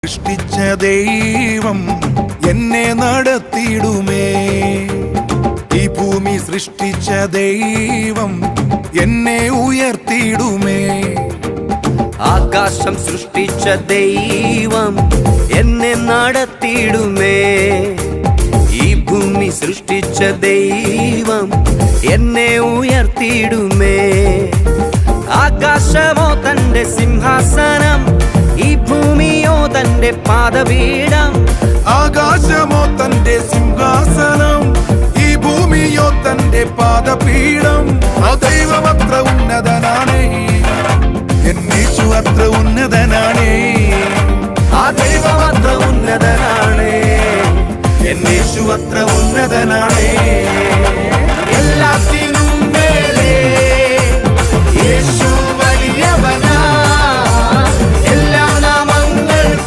സൃഷ്ടിച്ച ദൈവം എന്നെ നടത്തിയിടുമേ. ഈ ഭൂമി സൃഷ്ടിച്ച ദൈവം എന്നെ ഉയർത്തിയിടുമേ. ആകാശം സൃഷ്ടിച്ച ദൈവം എന്നെ നടത്തിയിടുമേ. ഈ ഭൂമി സൃഷ്ടിച്ച ദൈവം എന്നെ ഉയർത്തിയിടുമേ. ആകാശമോ തന്റെ സിംഹാസനം, ഈ ഭൂമിയോ തന്റെ പാദപീഠം. ആകാശമോ തന്റെ സിംഹാസനം, ഈ ഭൂമിയോ തന്റെ പാദപീഠം. ആ ദൈവം അത്ര ഉന്നതനാണേ, എന്നേശു അത്ര ഉന്നതനാണേ. ആ ദൈവം അത്ര ഉന്നതനാണേ, എന്നേശു അത്ര ഉന്നതനാണേ.